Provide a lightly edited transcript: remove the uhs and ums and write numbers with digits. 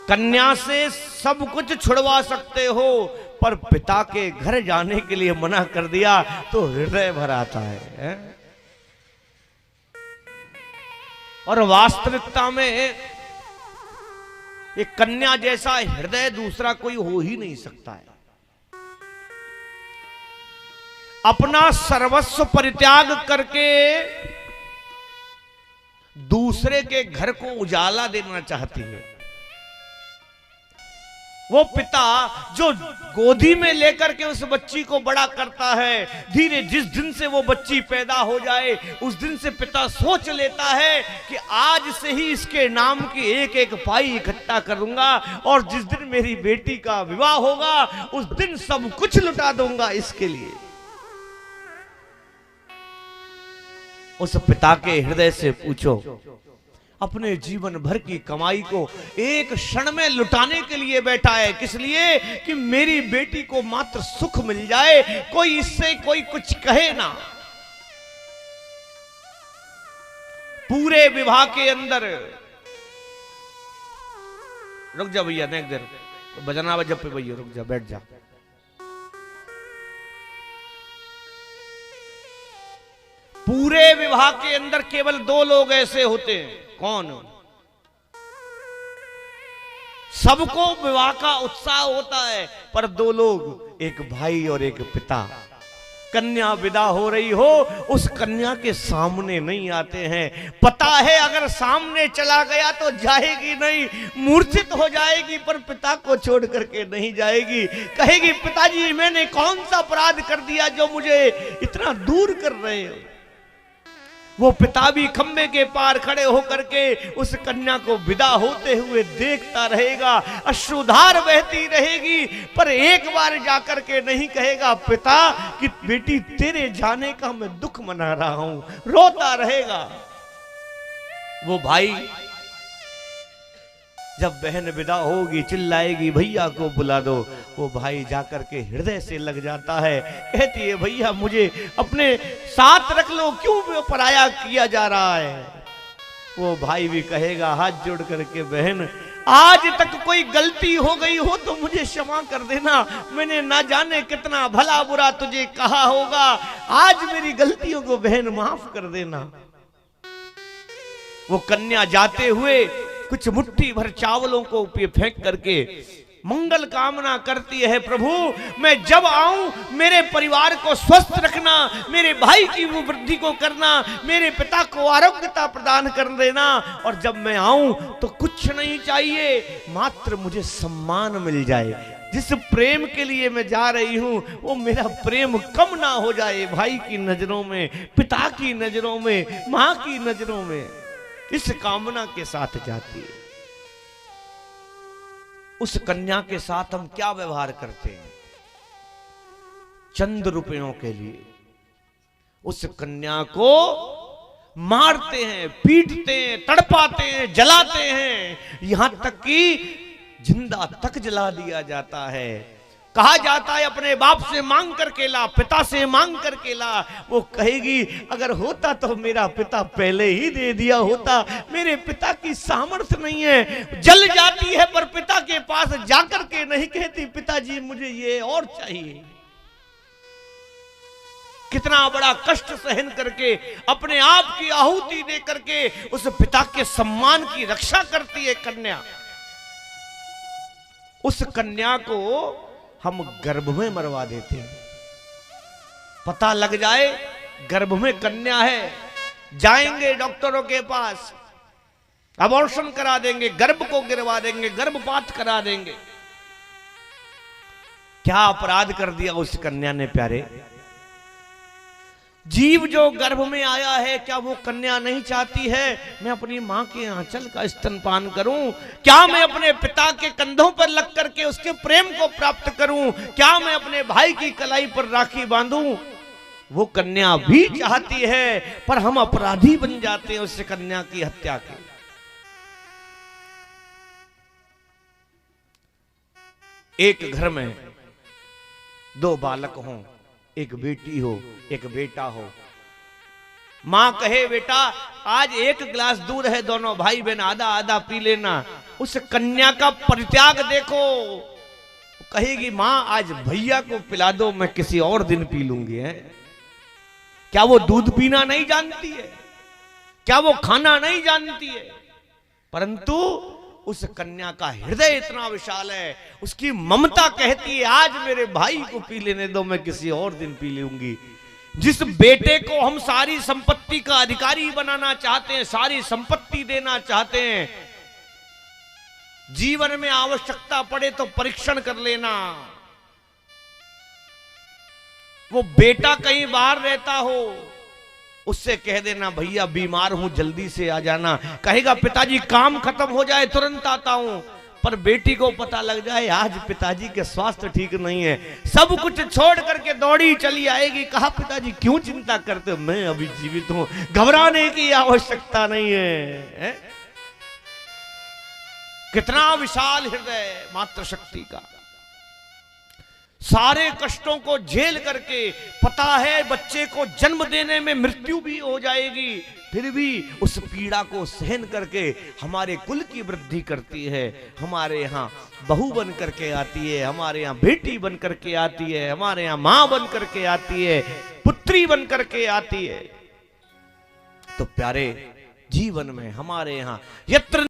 कन्या से सब कुछ छुड़वा सकते हो, पर पिता के घर जाने के लिए मना कर दिया तो हृदय भर आता है। और वास्तविकता में एक कन्या जैसा हृदय दूसरा कोई हो ही नहीं सकता है। अपना सर्वस्व परित्याग करके दूसरे के घर को उजाला देना चाहती है। वो पिता जो गोदी में लेकर के उस बच्ची को बड़ा करता है, धीरे जिस दिन से वो बच्ची पैदा हो जाए उस दिन से पिता सोच लेता है कि आज से ही इसके नाम की एक एक पाई इकट्ठा करूंगा और जिस दिन मेरी बेटी का विवाह होगा उस दिन सब कुछ लुटा दूंगा इसके लिए। उस पिता के हृदय से पूछो, अपने जीवन भर की कमाई को एक क्षण में लुटाने के लिए बैठा है। किस लिए? कि मेरी बेटी को मात्र सुख मिल जाए, कोई इससे कोई कुछ कहे ना। पूरे विवाह के अंदर, रुक जा भैया नेक देर बजना बजा पे भैया, रुक जा, बैठ जा। पूरे विवाह के अंदर केवल दो लोग ऐसे होते हैं। कौन? सबको विवाह का उत्साह होता है, पर दो लोग, एक भाई और एक पिता। कन्या विदा हो रही हो, उस कन्या के सामने नहीं आते हैं। पता है अगर सामने चला गया तो जाएगी नहीं, मूर्छित हो जाएगी, पर पिता को छोड़ करके नहीं जाएगी। कहेगी पिताजी मैंने कौन सा अपराध कर दिया जो मुझे इतना दूर कर रहे हो। वो पिता भी खंबे के पार खड़े होकर के उस कन्या को विदा होते हुए देखता रहेगा, अश्रुधार बहती रहेगी, पर एक बार जाकर के नहीं कहेगा पिता कि बेटी तेरे जाने का मैं दुख मना रहा हूं, रोता रहेगा। वो भाई जब बहन विदा होगी चिल्लाएगी भैया को बुला दो, वो भाई जाकर के हृदय से लग जाता है, कहती है भैया मुझे अपने साथ रख लो, क्यों पराया किया जा रहा है। वो भाई भी कहेगा हाथ जोड़ करके बहन आज तक कोई गलती हो गई हो तो मुझे क्षमा कर देना, मैंने ना जाने कितना भला बुरा तुझे कहा होगा, आज मेरी गलतियों को बहन माफ कर देना। वो कन्या जाते हुए कुछ मुट्ठी भर चावलों को फेंक करके मंगल कामना करती है, प्रभु मैं जब आऊं मेरे परिवार को स्वस्थ रखना, मेरे भाई की वो वृद्धि को करना, मेरे पिता को आरोग्यता प्रदान कर देना, और जब मैं आऊं तो कुछ नहीं चाहिए, मात्र मुझे सम्मान मिल जाए। जिस प्रेम के लिए मैं जा रही हूं वो मेरा प्रेम कम ना हो जाए, भाई की नजरों में, पिता की नजरों में, मां की नजरों में। इस कामना के साथ जाती है। उस कन्या के साथ हम क्या व्यवहार करते हैं? चंद रुपयों के लिए उस कन्या को मारते हैं, पीटते हैं, तड़पाते हैं, जलाते हैं, यहां तक कि जिंदा तक जला दिया जाता है। कहा जाता है अपने बाप से मांग करके ला, पिता से मांग करके ला। वो कहेगी अगर होता तो मेरा पिता पहले ही दे दिया होता, मेरे पिता की सामर्थ्य नहीं है। जल जाती है पर पिता के पास जाकर के नहीं कहती पिताजी मुझे ये और चाहिए। कितना बड़ा कष्ट सहन करके अपने आप की आहुति दे करके उस पिता के सम्मान की रक्षा करती है कन्या। उस कन्या को हम गर्भ में मरवा देते हैं। पता लग जाए गर्भ में कन्या है, जाएंगे डॉक्टरों के पास, अबॉर्शन करा देंगे, गर्भ को गिरवा देंगे, गर्भपात करा देंगे। क्या अपराध कर दिया उस कन्या ने प्यारे? जीव जो गर्भ में आया है, क्या वो कन्या नहीं चाहती है मैं अपनी मां के आंचल का स्तनपान करूं? क्या मैं अपने पिता के कंधों पर लग करके उसके प्रेम को प्राप्त करूं? क्या मैं अपने भाई की कलाई पर राखी बांधूं? वो कन्या भी चाहती है, पर हम अपराधी बन जाते हैं उस कन्या की हत्या के। एक घर में दो बालक हों, एक बेटी हो एक बेटा हो, मां कहे बेटा आज एक गिलास दूध है, दोनों भाई बहन आधा आधा पी लेना, उस कन्या का परित्याग देखो। कहेगी मां आज भैया को पिला दो, मैं किसी और दिन पी लूंगी। है क्या वो दूध पीना नहीं जानती है? क्या वो खाना नहीं जानती है? परंतु उस कन्या का हृदय इतना विशाल है, उसकी ममता कहती है आज मेरे भाई को पी लेने दो, मैं किसी और दिन पी लूंगी। जिस बेटे को हम सारी संपत्ति का अधिकारी बनाना चाहते हैं, सारी संपत्ति देना चाहते हैं, जीवन में आवश्यकता पड़े तो परीक्षण कर लेना। वो बेटा कहीं बाहर रहता हो, उससे कह देना भैया बीमार हूं जल्दी से आ जाना। कहेगा पिताजी काम खत्म हो जाए तुरंत आता हूं। पर बेटी को पता लग जाए आज पिताजी के स्वास्थ्य ठीक नहीं है, सब कुछ छोड़ करके दौड़ी चली आएगी। कहा पिताजी क्यों चिंता करते हो, मैं अभी जीवित हूं, घबराने की आवश्यकता नहीं है। कितना विशाल हृदय मातृशक्ति का। सारे कष्टों को झेल करके पता है बच्चे को जन्म देने में मृत्यु भी हो जाएगी, फिर भी उस पीड़ा को सहन करके हमारे कुल की वृद्धि करती है। हमारे यहाँ बहू बन करके आती है, हमारे यहाँ बेटी बन करके आती है, हमारे यहाँ मां बन करके आती है, पुत्री बन करके आती है। तो प्यारे जीवन में हमारे यहाँ यत्र